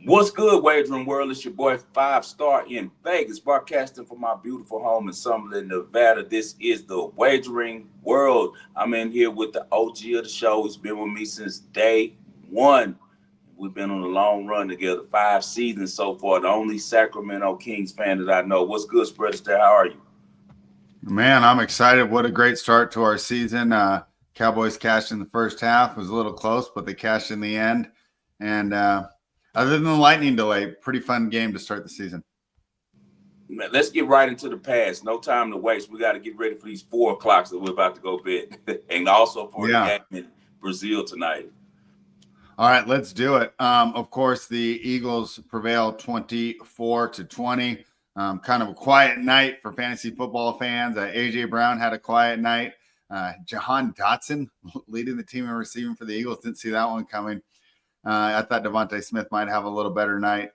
What's good, Wagering World? It's your boy Five Star in Vegas, broadcasting from my beautiful home in Summerlin, Nevada. This is the Wagering World. I'm in here with the OG of the show. He's been with me since day one. We've been on a long run together, 5 seasons so far. The only Sacramento Kings fan that I know. What's good, Spread Astaire? How are you? Man, I'm excited. What a great start to our season. Cowboys cashed in the first half. It was a little close, but they cashed in the end. And other than the lightning delay, pretty fun game to start the season. Let's get right into the past. No time to waste. We got to get ready for these 4 o'clocks that we're about to go bed, and also for the Yeah. game in Brazil tonight. All right, let's do it. Of course, the Eagles prevailed 24-20. Kind of a quiet night for fantasy football fans. A.J. Brown had a quiet night. Jahan Dotson leading the team in receiving for the Eagles. Didn't see that one coming. I thought Devontae Smith might have a little better night.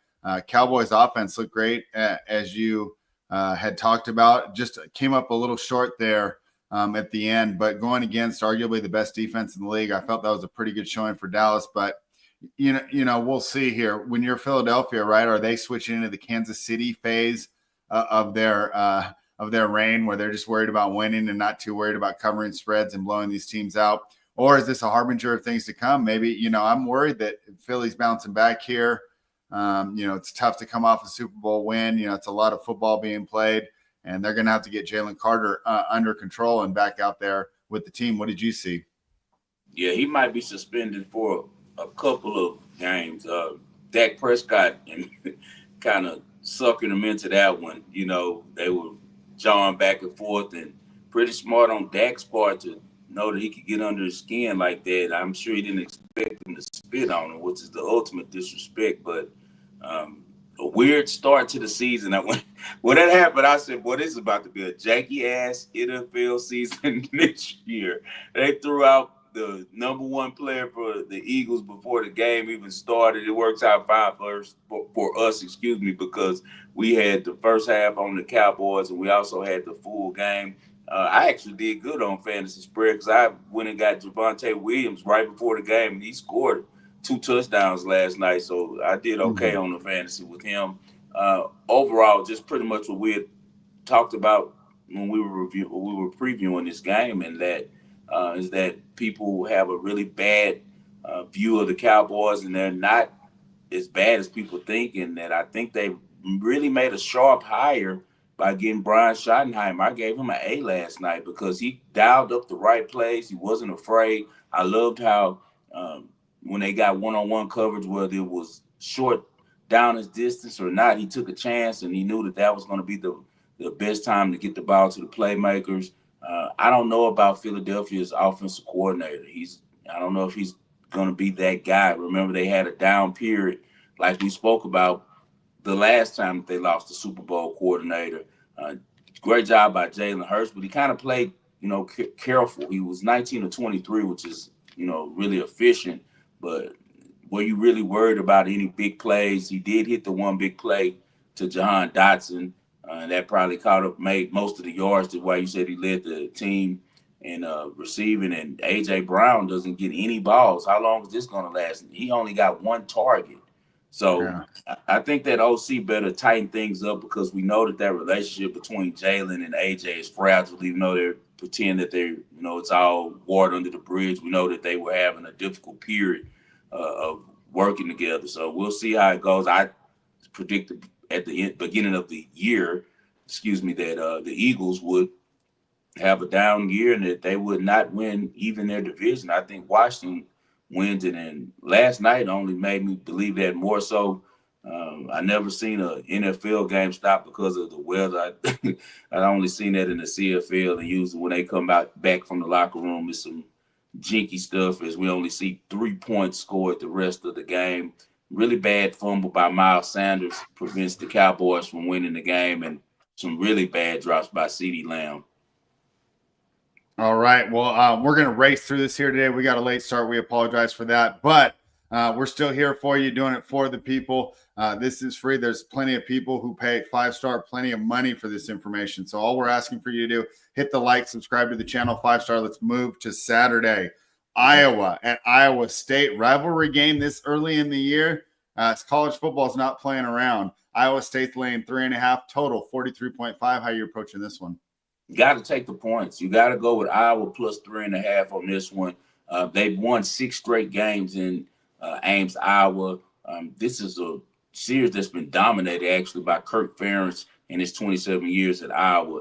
Cowboys offense looked great, as you had talked about. Just came up a little short there at the end, but going against arguably the best defense in the league, I felt that was a pretty good showing for Dallas. But you know, we'll see here. When you're Philadelphia, right? Are they switching into the Kansas City phase of their reign, where they're just worried about winning and not too worried about covering spreads and blowing these teams out? Or is this a harbinger of things to come? Maybe, I'm worried that Philly's bouncing back here. It's tough to come off a Super Bowl win. It's a lot of football being played, and they're going to have to get Jalen Carter under control and back out there with the team. What did you see? Yeah, he might be suspended for a couple of games. Dak Prescott kind of sucking him into that one. They were jawing back and forth, and pretty smart on Dak's part to know that he could get under his skin like that. I'm sure he didn't expect him to spit on him, which is the ultimate disrespect. But a weird start to the season. When that happened, I said, boy, this is about to be a janky-ass NFL season this year. They threw out the number 1 player for the Eagles before the game even started. It works out fine for us, because we had the first half on the Cowboys, and we also had the full game. I actually did good on fantasy spread because I went and got Javonte Williams right before the game, and he scored 2 touchdowns last night. So I did okay on the fantasy with him. Overall, just pretty much what we had talked about when we were previewing this game, and that is that people have a really bad view of the Cowboys, and they're not as bad as people think, and that I think they really made a sharp hire by getting Brian Schottenheimer. I gave him an A last night because he dialed up the right plays. He wasn't afraid. I loved how when they got one-on-one coverage, whether it was short down his distance or not, he took a chance, and he knew that was going to be the best time to get the ball to the playmakers. I don't know about Philadelphia's offensive coordinator. I don't know if he's going to be that guy. Remember, they had a down period like we spoke about the last time that they lost the Super Bowl coordinator. Great job by Jalen Hurts, but he kind of played, careful. He was 19 of 23, which is, really efficient. But were you really worried about any big plays? He did hit the one big play to Jahan Dotson, and that probably made most of the yards. That's why you said he led the team in receiving. And A.J. Brown doesn't get any balls. How long is this going to last? He only got 1 target. So Yeah. I think that OC better tighten things up, because we know that relationship between Jalen and AJ is fragile, even though they're pretending that it's all water under the bridge. We know that they were having a difficult period of working together. So we'll see how it goes. I predicted at the beginning of the year, that the Eagles would have a down year and that they would not win even their division. I think Washington wins it, and last night only made me believe that more so. I never seen an NFL game stop because of the weather. I only seen that in the CFL, and usually when they come back from the locker room, it's some jinky stuff, as we only see 3 points scored the rest of the game. Really bad fumble by Miles Sanders prevents the Cowboys from winning the game, and some really bad drops by CeeDee Lamb. All right. Well, we're going to race through this here today. We got a late start. We apologize for that, but we're still here for you, doing it for the people. This is free. There's plenty of people who pay 5-star, plenty of money for this information. So all we're asking for you to do, hit the like, subscribe to the channel, 5-star. Let's move to Saturday. Iowa at Iowa State. Rivalry game this early in the year. College football is not playing around. Iowa State's laying 3.5 total, 43.5. How are you approaching this one? You got to take the points. You got to go with Iowa plus 3.5 on this one. They've won 6 straight games in Ames, Iowa. This is a series that's been dominated actually by Kirk Ferentz in his 27 years at Iowa.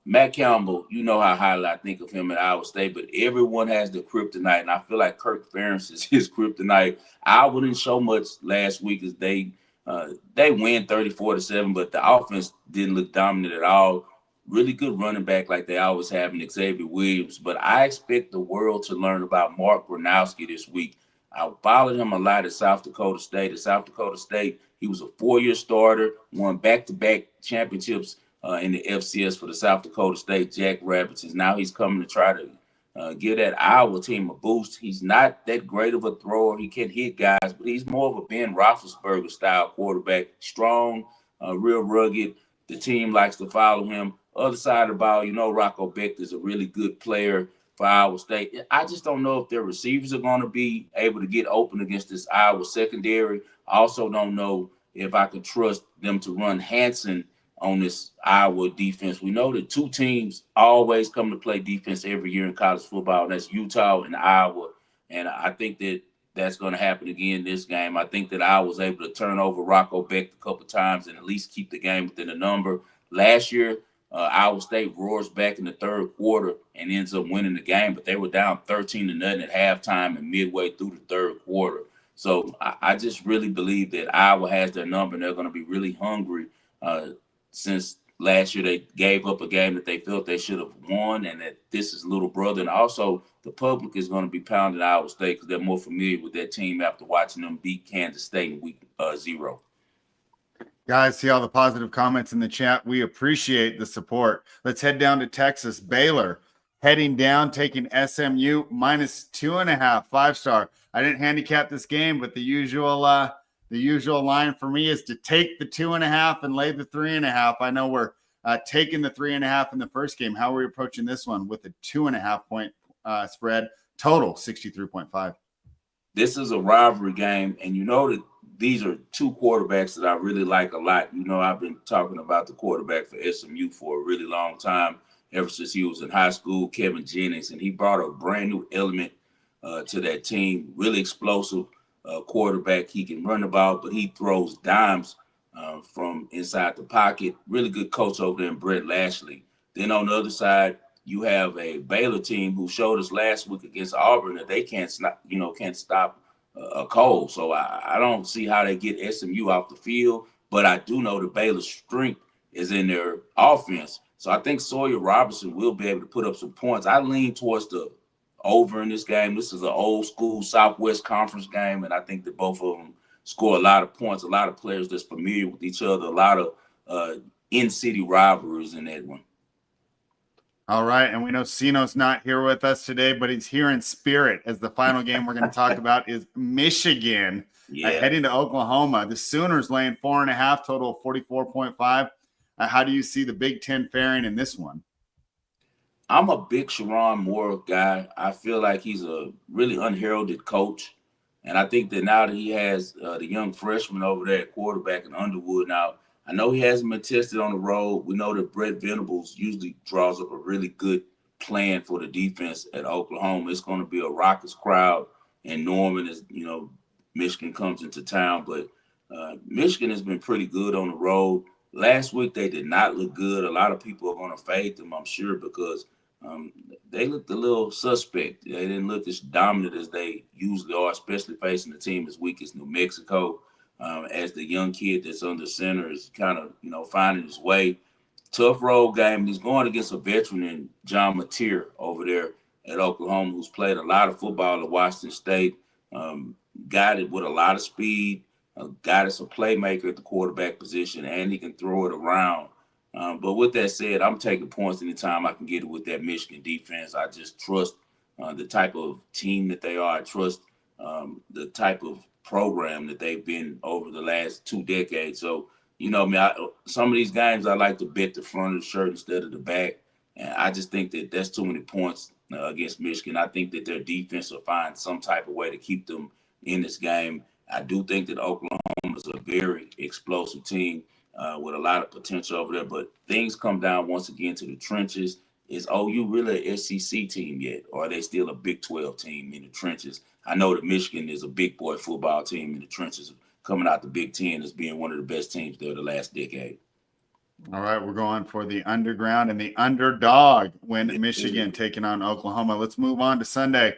Matt Campbell, you know how highly I think of him at Iowa State, but everyone has the kryptonite, and I feel like Kirk Ferentz is his kryptonite. Iowa didn't show much last week as they win 34-7, but the offense didn't look dominant at all. Really good running back like they always have in Xavier Williams, but I expect the world to learn about Mark Gronowski this week. I followed him a lot at South Dakota State. At South Dakota State, he was a 4-year starter, won back-to-back championships in the FCS for the South Dakota State Jackrabbits. And now he's coming to try to give that Iowa team a boost. He's not that great of a thrower. He can hit guys, but he's more of a Ben Roethlisberger style quarterback, strong, real rugged. The team likes to follow him. Other side of the ball, Rocco Becht is a really good player for Iowa State. I just don't know if their receivers are going to be able to get open against this Iowa secondary. I also don't know if I can trust them to run Hanson on this Iowa defense. We know that 2 teams always come to play defense every year in college football. That's Utah and Iowa. And I think that that's going to happen again this game. I think that Iowa was able to turn over Rocco Becht a couple times and at least keep the game within a number. Last year, Iowa State roars back in the third quarter and ends up winning the game, but they were down 13-0 at halftime and midway through the third quarter. So I just really believe that Iowa has their number and they're going to be really hungry since last year they gave up a game that they felt they should have won, and that this is little brother. And also the public is going to be pounding Iowa State because they're more familiar with that team after watching them beat Kansas State in week 0. Guys, see all the positive comments in the chat. We appreciate the support. Let's head down to Texas. Baylor heading down, taking SMU minus 2.5, 5-star. I didn't handicap this game, but the usual line for me is to take the 2.5 and lay the 3.5. I know we're taking the 3.5 in the first game. How are we approaching this one with a 2.5 point spread? Total 63.5. This is a rivalry game, and that these are 2 quarterbacks that I really like a lot. I've been talking about the quarterback for SMU for a really long time, ever since he was in high school, Kevin Jennings, and he brought a brand new element to that team. Really explosive quarterback. He can run the ball, but he throws dimes from inside the pocket. Really good coach over there in Brett Lashley. Then on the other side, you have a Baylor team who showed us last week against Auburn that they can't stop a cold. So I don't see how they get SMU off the field, but I do know the Baylor's strength is in their offense. So I think Sawyer Robertson will be able to put up some points. I lean towards the over in this game. This is an old school Southwest Conference game, and I think that both of them score a lot of points, a lot of players that's familiar with each other, a lot of in-city rivalries in that one. All right, and we know Sino's not here with us today, but he's here in spirit, as the final game we're going to talk about is Michigan heading to Oklahoma. The Sooners laying 4.5, total of 44.5. How do you see the Big Ten faring in this one? I'm a big Sharon Moore guy. I feel like he's a really unheralded coach, and I think that now that he has the young freshman over there at quarterback in Underwood now, I know he hasn't been tested on the road. We know that Brett Venables usually draws up a really good plan for the defense at Oklahoma. It's going to be a raucous crowd in Norman as, Michigan comes into town. But Michigan has been pretty good on the road. Last week, they did not look good. A lot of people are going to fade them, I'm sure, because they looked a little suspect. They didn't look as dominant as they usually are, especially facing a team as weak as New Mexico. As the young kid that's under center is kind of, finding his way. Tough road game. He's going against a veteran in John Mateer over there at Oklahoma, who's played a lot of football at Washington State. Got it with a lot of speed. Got us a playmaker at the quarterback position, and he can throw it around. But with that said, I'm taking points anytime I can get it with that Michigan defense. I just trust the type of team that they are. I trust the type of program that they've been over the last 2 decades. So, some of these games I like to bet the front of the shirt instead of the back. And I just think that that's too many points against Michigan. I think that their defense will find some type of way to keep them in this game. I do think that Oklahoma is a very explosive team with a lot of potential over there. But things come down once again to the trenches. Is OU really an SEC team yet, or are they still a Big 12 team in the trenches? I know that Michigan is a big boy football team in the trenches, coming out the Big Ten as being one of the best teams there the last decade. All right, we're going for the underground and the underdog when Yeah. Michigan taking on Oklahoma. Let's move on to Sunday.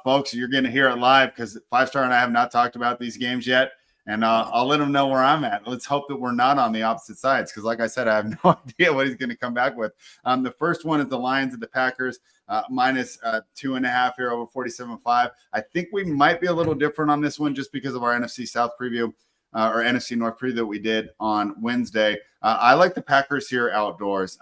Folks, you're going to hear it live because Five Star and I have not talked about these games yet, and I'll let them know where I'm at. Let's hope that we're not on the opposite sides because, like I said, I have no idea what he's going to come back with. The first one is the Lions and the Packers, minus 2.5 here over 47.5. I think we might be a little different on this one just because of our NFC South preview. Or NFC North preview that we did on Wednesday. I like the Packers here outdoors.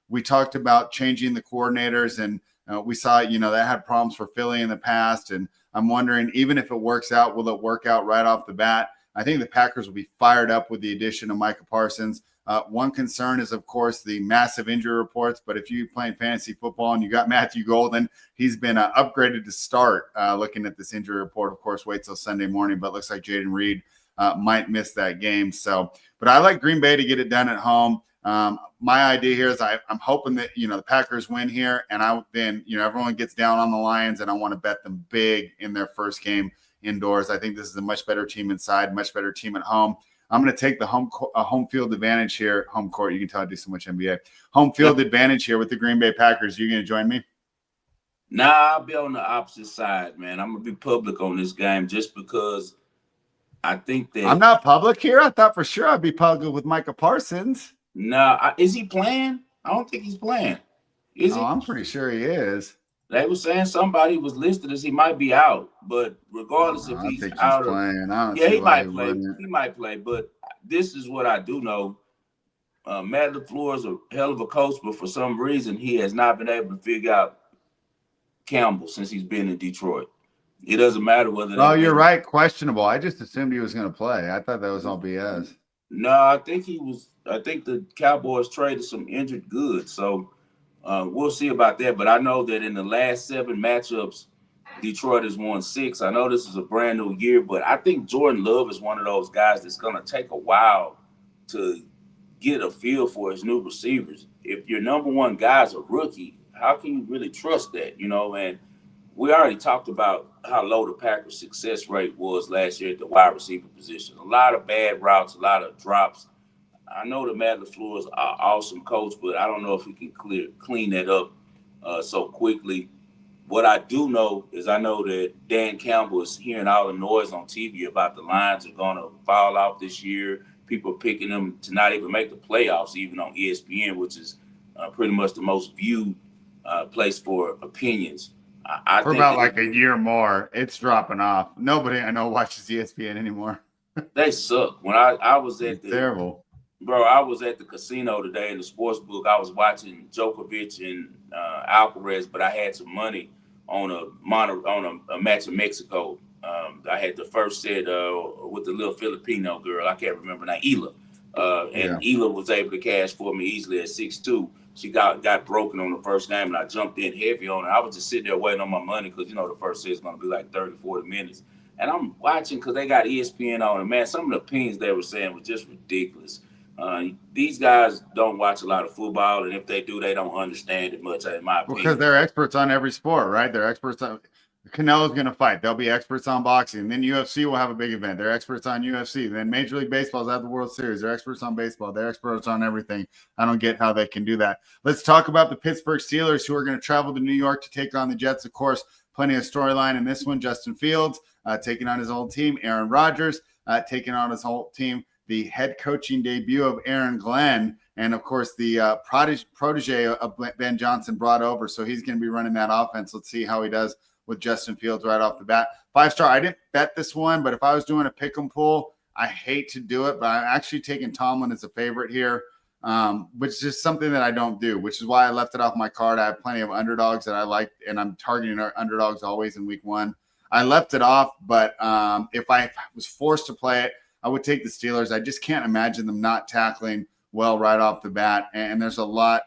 We talked about changing the coordinators, and we saw, they had problems for Philly in the past. And I'm wondering, even if it works out, will it work out right off the bat? I think the Packers will be fired up with the addition of Micah Parsons. One concern is, of course, the massive injury reports. But if you're playing fantasy football and you got Matthew Golden, he's been upgraded to start. Looking at this injury report, of course, wait till Sunday morning, but it looks like Jaden Reed might miss that game. So, but I like Green Bay to get it done at home. My idea here is I'm hoping that, the Packers win here, and then everyone gets down on the Lions, and I want to bet them big in their first game indoors. I think this is a much better team inside, much better team at home. I'm going to take the home field advantage here. Home court, you can tell I do so much NBA. Home field advantage here with the Green Bay Packers. You going to join me? Nah, I'll be on the opposite side, man. I'm going to be public on this game just because I think that I'm not public here. I thought for sure I'd be public with Micah Parsons. No, is he playing? I don't think he's playing. Is he? I'm pretty sure he is. They were saying somebody was listed as he might be out, but regardless if he's out or playing, he might play. He might play, but this is what I do know. Matt LaFleur is a hell of a coach, but for some reason he has not been able to figure out Campbell since he's been in Detroit. It doesn't matter whether. Oh, you're right. Questionable. I just assumed he was going to play. I thought that was all BS. No, I think he was. I think the Cowboys traded some injured goods, so we'll see about that. But I know that in the last 7 matchups, Detroit has won 6. I know this is a brand new year, but I think Jordan Love is one of those guys that's going to take a while to get a feel for his new receivers. If your number one guy's a rookie, how can you really trust that? And we already talked about how low the Packers' success rate was last year at the wide receiver position. A lot of bad routes, a lot of drops. I know that Matt LaFleur is an awesome coach, but I don't know if he can clean that up so quickly. What I do know is I know that Dan Campbell is hearing all the noise on TV about the Lions are going to fall off this year. People are picking them to not even make the playoffs, even on ESPN, which is pretty much the most viewed place for opinions. I for think about like a year more, it's dropping off. Nobody I know watches ESPN anymore. They suck. When I was at terrible. Bro, I was at the casino today in the sports book. I was watching Djokovic and Alcaraz, but I had some money on a match in Mexico. I had the first set with the little Filipino girl. I can't remember now, Hila. Hila was able to cash for me easily at 6-2. She got broken on the first game, and I jumped in heavy on her. I was just sitting there waiting on my money because, the first set is going to be like 30, 40 minutes. And I'm watching because they got ESPN on. And, man, some of the opinions they were saying were just ridiculous. These guys don't watch a lot of football, and if they do, they don't understand it much, in my opinion. Because they're experts on every sport, right? They're experts on – Canelo's going to fight. They'll be experts on boxing. Then UFC will have a big event. They're experts on UFC. Then Major League Baseball's at the World Series. They're experts on baseball. They're experts on everything. I don't get how they can do that. Let's talk about the Pittsburgh Steelers, who are going to travel to New York to take on the Jets. Of course, plenty of storyline in this one. Justin Fields taking on his old team. Aaron Rodgers taking on his whole team. The head coaching debut of Aaron Glenn, and of course the protege of Ben Johnson brought over. So he's going to be running that offense. Let's see how he does with Justin Fields right off the bat. 5-star, I didn't bet this one, but if I was doing a pick 'em pool, I hate to do it, but I'm actually taking Tomlin as a favorite here, which is just something that I don't do, which is why I left it off my card. I have plenty of underdogs that I like, and I'm targeting our underdogs always in week 1. I left it off, but if I was forced to play it, I would take the Steelers. I just can't imagine them not tackling well right off the bat. And there's a lot,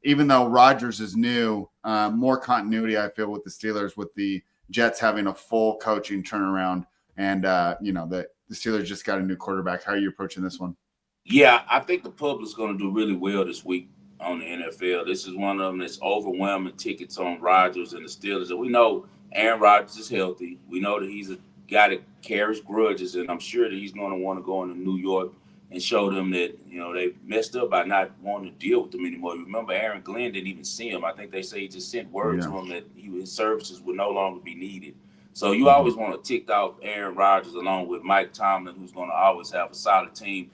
even though Rodgers is new, more continuity, I feel, with the Steelers, with the Jets having a full coaching turnaround And the Steelers just got a new quarterback. How are you approaching this one? Yeah, I think the public's going to do really well this week on the NFL. This is one of them that's overwhelming tickets on Rodgers and the Steelers. And we know Aaron Rodgers is healthy. We know that he's a guy that carries grudges, and I'm sure that he's going to want to go into New York and show them that, they messed up by not wanting to deal with them anymore. You remember Aaron Glenn didn't even see him. I think they say he just sent word to him that his services would no longer be needed. So you always want to tick off Aaron Rodgers along with Mike Tomlin, who's going to always have a solid team.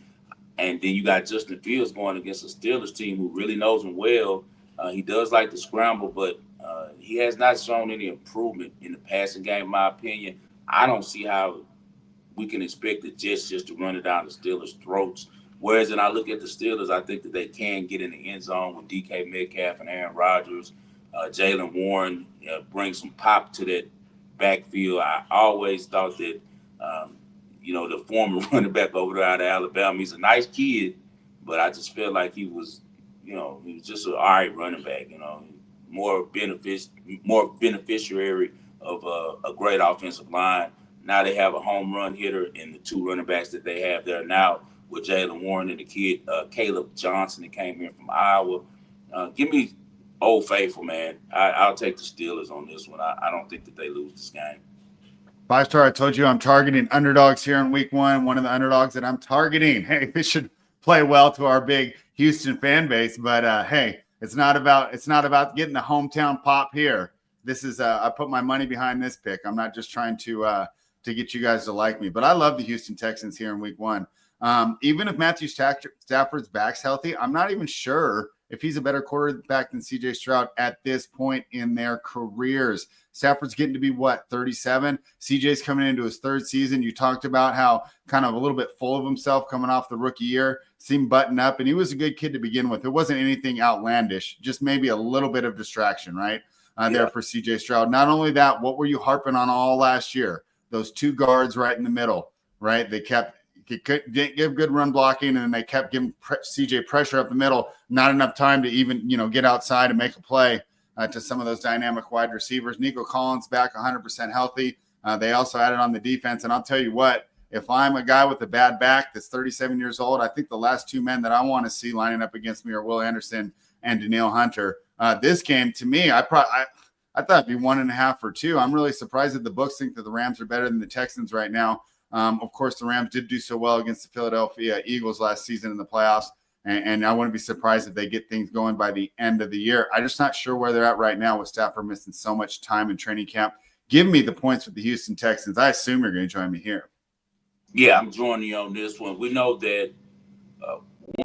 And then you got Justin Fields going against a Steelers team who really knows him well. He does like to scramble, but he has not shown any improvement in the passing game, in my opinion. I don't see how we can expect the Jets just to run it down the Steelers' throats. Whereas when I look at the Steelers, I think that they can get in the end zone with DK Metcalf and Aaron Rodgers. Jalen Warren bring some pop to that backfield. I always thought that the former running back over there out of Alabama, he's a nice kid, but I just felt like he was just an all right running back, more beneficiary of a great offensive line. Now they have a home run hitter in the two running backs that they have there now with Jalen Warren and the kid, Caleb Johnson, that came here from Iowa. Give me Old Faithful, man. I'll take the Steelers on this one. I don't think that they lose this game. 5-star, I told you I'm targeting underdogs here in week one. One of the underdogs that I'm targeting. Hey, this should play well to our big Houston fan base, but hey, it's not about getting the hometown pop here. This is I put my money behind this pick. I'm not just trying to get you guys to like me, but I love the Houston Texans here in week one. Even if Matthew Stafford's back's healthy, I'm not even sure if he's a better quarterback than CJ Stroud at this point in their careers. Stafford's getting to be 37. CJ's coming into his third season. You talked about how kind of a little bit full of himself coming off the rookie year, seemed buttoned up, and he was a good kid to begin with. It wasn't anything outlandish, just maybe a little bit of distraction, right? There for CJ Stroud. Not only that, what were you harping on all last year? Those two guards right in the middle, right? They didn't give good run blocking, and then they kept giving CJ pressure up the middle. Not enough time to even, get outside and make a play to some of those dynamic wide receivers. Nico Collins back 100% healthy. They also added on the defense. And I'll tell you what, if I'm a guy with a bad back that's 37 years old, I think the last two men that I want to see lining up against me are Will Anderson and Danielle Hunter. This game, to me, I thought it'd be 1.5 or 2. I'm really surprised that the books think that the Rams are better than the Texans right now. Of course, the Rams did do so well against the Philadelphia Eagles last season in the playoffs, and I wouldn't be surprised if they get things going by the end of the year. I'm just not sure where they're at right now with Stafford missing so much time in training camp. Give me the points with the Houston Texans. I assume you're going to join me here. Yeah, I'm joining you on this one. We know that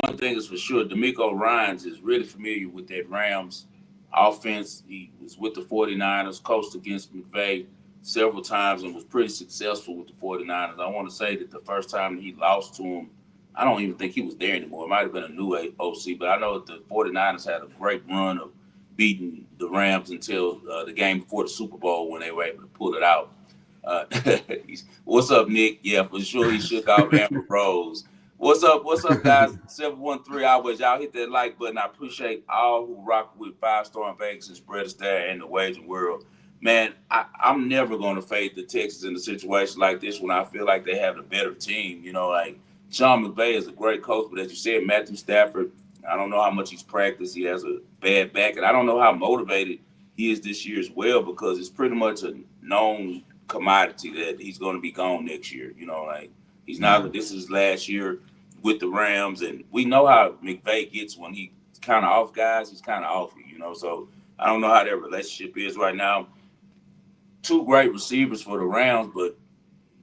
one thing is for sure, D'Amico Ryans is really familiar with that Rams offense. He was with the 49ers, coached against McVay several times and was pretty successful with the 49ers. I want to say that the first time he lost to him, I don't even think he was there anymore. It might have been a new OC, but I know that the 49ers had a great run of beating the Rams until the game before the Super Bowl when they were able to pull it out. What's up, Nick? Yeah, for sure he shook off Amber Rose. What's up, guys? 713 hours. Y'all hit that like button. I appreciate all who rock with 5-star in Vegas and Spread Astaire and the Wagering world. Man, I'm never going to fade the Texans in a situation like this when I feel like they have the better team. Like Sean McVay is a great coach, but as you said, Matthew Stafford, I don't know how much he's practiced. He has a bad back, and I don't know how motivated he is this year as well, because it's pretty much a known commodity that he's going to be gone next year. He's not. This is last year with the Rams, and we know how McVay gets when he's kind of off guys. He's kind of off you, So I don't know how their relationship is right now. Two great receivers for the Rams, but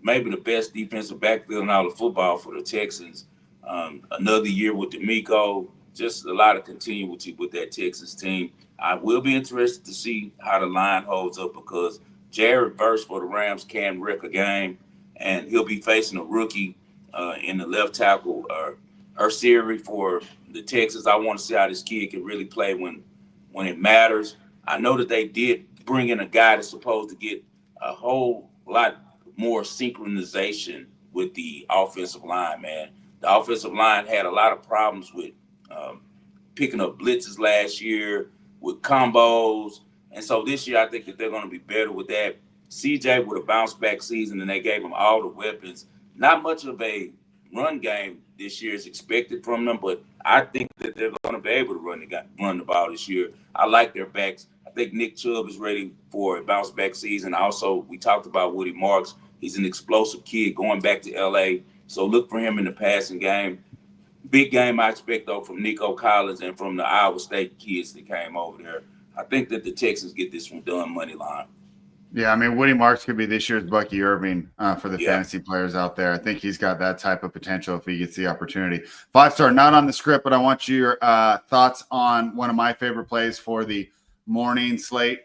maybe the best defensive backfield in all of football for the Texans. Another year with D'Amico, just a lot of continuity with that Texas team. I will be interested to see how the line holds up, because Jared Verse for the Rams can wreck a game, and he'll be facing a rookie in the left tackle, Ursiri for the Texans. I want to see how this kid can really play when it matters. I know that they did bring in a guy that's supposed to get a whole lot more synchronization with the offensive line, man. The offensive line had a lot of problems with picking up blitzes last year, with combos. And so this year, I think that they're going to be better with that. CJ with a bounce back season, and they gave him all the weapons. Not much of a run game this year is expected from them, but I think that they're going to be able to run the ball this year. I like their backs. I think Nick Chubb is ready for a bounce back season. Also, we talked about Woody Marks. He's an explosive kid going back to LA. So look for him in the passing game. Big game I expect, though, from Nico Collins and from the Iowa State kids that came over there. I think that the Texans get this one done money line. Yeah, I mean, Woody Marks could be this year's Bucky Irving for the Yeah. fantasy players out there. I think he's got that type of potential if he gets the opportunity. 5-star, not on the script, but I want your thoughts on one of my favorite plays for the morning slate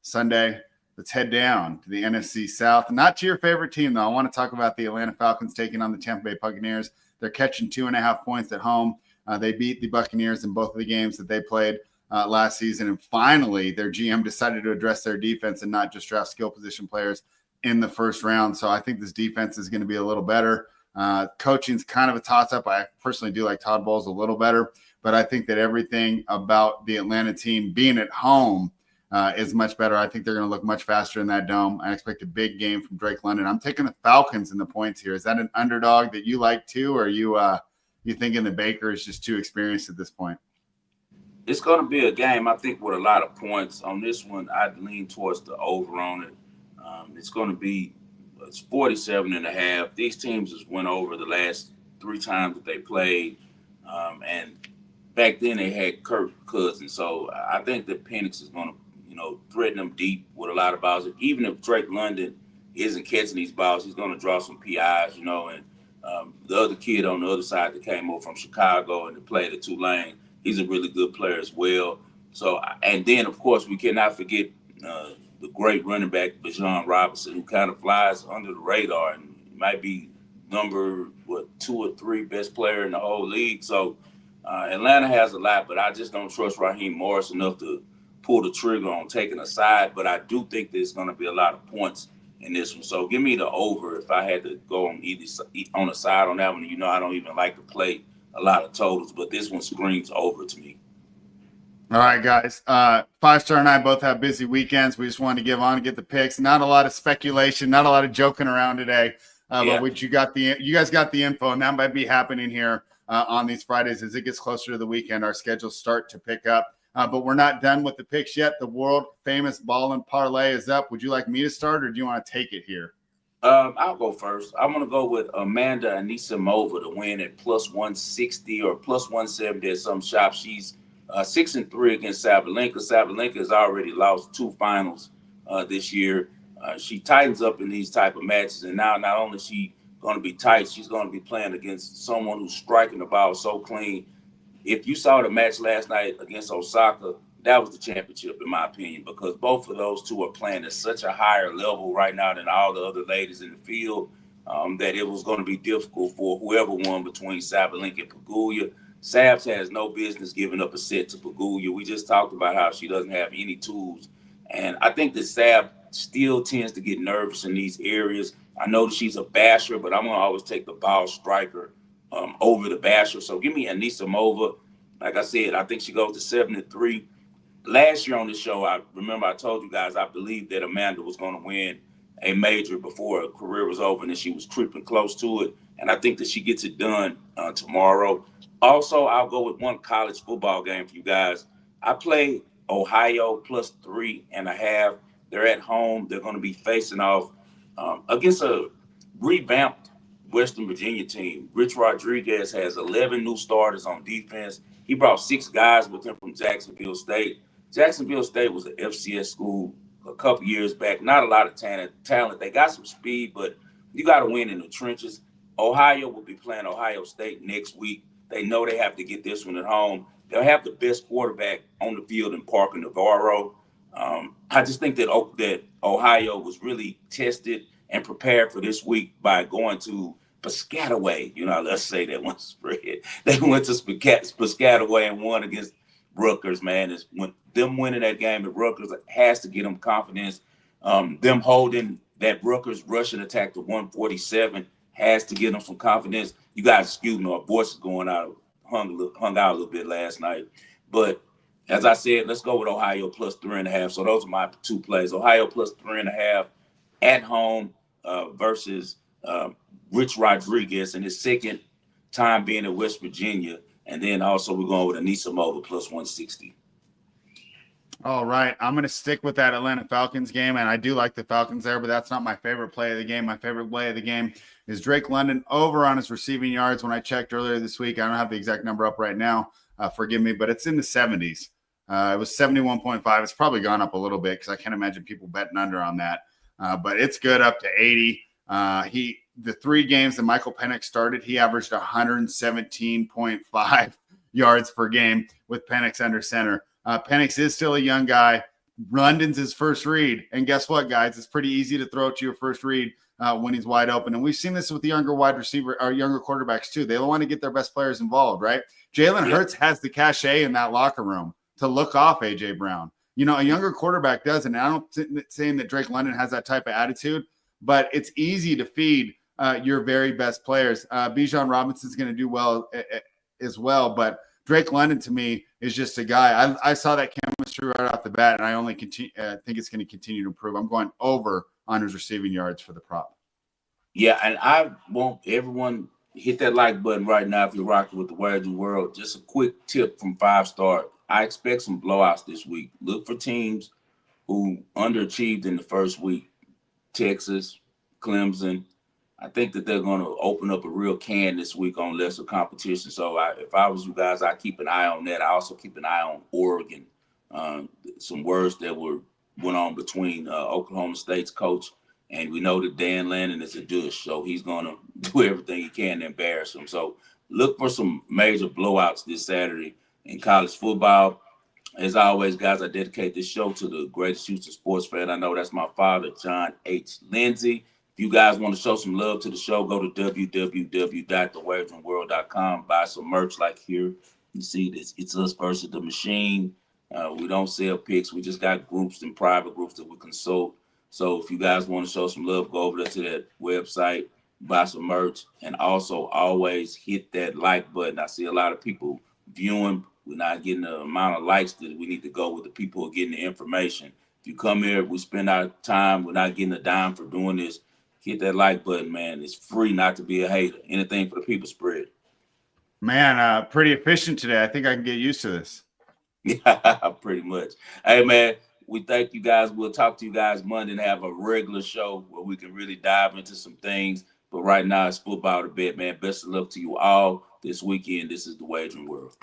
Sunday. Let's head down to the NFC South. Not to your favorite team, though. I want to talk about the Atlanta Falcons taking on the Tampa Bay Buccaneers. They're catching 2.5 points at home. They beat the Buccaneers in both of the games that they played last season. And finally, their GM decided to address their defense and not just draft skill position players in the first round. So I think this defense is going to be a little better. Coaching's kind of a toss-up. I personally do like Todd Bowles a little better, but I think that everything about the Atlanta team being at home is much better. I think they're going to look much faster in that dome. I expect a big game from Drake London. I'm taking the Falcons in the points here. Is that an underdog that you like too, or are you thinking the Baker is just too experienced at this point? It's going to be a game, I think, with a lot of points. On this one, I'd lean towards the over on it. It's going to be 47.5. These teams has went over the last 3 times that they played. And back then they had Kirk Cousins. So I think that Penix is going to, threaten them deep with a lot of balls. Even if Drake London isn't catching these balls, he's going to draw some PIs, and the other kid on the other side that came over from Chicago and played at Tulane, he's a really good player as well. So, and then, of course, we cannot forget the great running back, Bijan Robinson, who kind of flies under the radar and might be number, 2 or 3 best player in the whole league. So Atlanta has a lot, but I just don't trust Raheem Morris enough to pull the trigger on taking a side. But I do think there's going to be a lot of points in this one. So give me the over if I had to go on on a side on that one. I don't even like to play a lot of totals, but this one screams over to me. All right, guys. 5-star and I both have busy weekends. We just wanted to get the picks. Not a lot of speculation, not a lot of joking around today. But you guys got the info, and that might be happening here on these Fridays as it gets closer to the weekend. Our schedules start to pick up. But we're not done with the picks yet. The world famous Ball and Parlay is up. Would you like me to start, or do you want to take it here? I'll go first. I'm going to go with Amanda Anisimova to win at +160 or +170 at some shop. She's 6-3 against Sabalenka. Sabalenka has already lost 2 finals this year. She tightens up in these type of matches, and now not only is she going to be tight, she's going to be playing against someone who's striking the ball so clean. If you saw the match last night against Osaka, that was the championship, in my opinion, because both of those two are playing at such a higher level right now than all the other ladies in the field that it was going to be difficult for whoever won between Sabalenka and Pegula. Sabs has no business giving up a set to Pegula. We just talked about how she doesn't have any tools. And I think that Sab still tends to get nervous in these areas. I know that she's a basher, but I'm going to always take the ball striker over the basher. So give me Anisimova. Like I said, I think she goes to 7-3. Last year on the show, I remember I told you guys I believed that Amanda was going to win a major before her career was over, and that she was creeping close to it. And I think that she gets it done tomorrow. Also, I'll go with one college football game for you guys. I played Ohio +3.5. They're at home. They're going to be facing off against a revamped Western Virginia team. Rich Rodriguez has 11 new starters on defense. He brought 6 guys with him from Jacksonville State. Jacksonville State was an FCS school a couple years back. Not a lot of talent. They got some speed, but you got to win in the trenches. Ohio will be playing Ohio State next week. They know they have to get this one at home. They'll have the best quarterback on the field in Parker Navarro. I just think that Ohio was really tested and prepared for this week by going to Piscataway. Let's say that one spread. They went to Piscataway and won against Rutgers, man. Them winning that game at Rutgers has to get them confidence. Them holding that Rutgers rushing attack to 147 has to give them some confidence. You guys, excuse me, our voice is going out, hung out a little bit last night. But As I said, let's go with Ohio plus 3.5. So those are my two plays. Ohio plus 3.5 at home versus Rich Rodriguez and his second time being in West Virginia. And then also we're going with Anisimova plus 160. All right. I'm going to stick with that Atlanta Falcons game, and I do like the Falcons there, but that's not my favorite play of the game. My favorite play of the game is Drake London over on his receiving yards. When I checked earlier this week, I don't have the exact number up right now. Forgive me, but it's in the 70s. It was 71.5. It's probably gone up a little bit because I can't imagine people betting under on that. But it's good up to 80. The 3 games that Michael Penix started, he averaged 117.5 yards per game with Penix under center. Penix is still a young guy. London's his first read. And guess what, guys? It's pretty easy to throw it to your first read when he's wide open. And we've seen this with the younger wide receiver or younger quarterbacks too. They want to get their best players involved, right? Jalen Hurts has the cachet in that locker room to look off A.J. Brown. You know, a younger quarterback doesn't. And I don't saying that Drake London has that type of attitude, but it's easy to feed your very best players. Bijan Robinson's going to do well as well, but Drake London to me is just a guy. I saw that chemistry right off the bat, and I only think it's going to continue to improve. I'm going over on his receiving yards for the prop. Yeah, and I want everyone hit that like button right now if you're rocking with the Wagering World. Just a quick tip from 5-Star. I expect some blowouts this week. Look for teams who underachieved in the first week. Texas, Clemson. I think that they're going to open up a real can this week on lesser competition. So if I was you guys, I keep an eye on that. I also keep an eye on Oregon. Some words that went on between Oklahoma State's coach, and we know that Dan Lannon is a douche, so he's going to do everything he can to embarrass him. So look for some major blowouts this Saturday in college football. As always, guys, I dedicate this show to the greatest Houston sports fan. I know that's my father, John H. Lindsay. If you guys want to show some love to the show, go to www.thewageringworld.com. Buy some merch like here. You see this. It's us versus the machine. We don't sell picks. We just got groups and private groups that we consult. So if you guys want to show some love, go over there to that website, buy some merch, and also always hit that like button. I see a lot of people viewing. We're not getting the amount of likes that we need to go with the people who are getting the information. If you come here, we spend our time. We're not getting a dime for doing this. Hit that like button, man. It's free not to be a hater. Anything for the people spread. Man, pretty efficient today. I think I can get used to this. Yeah, pretty much. Hey, man, we thank you guys. We'll talk to you guys Monday and have a regular show where we can really dive into some things. But right now, it's football to bet, man. Best of luck to you all this weekend. This is the Wagering World.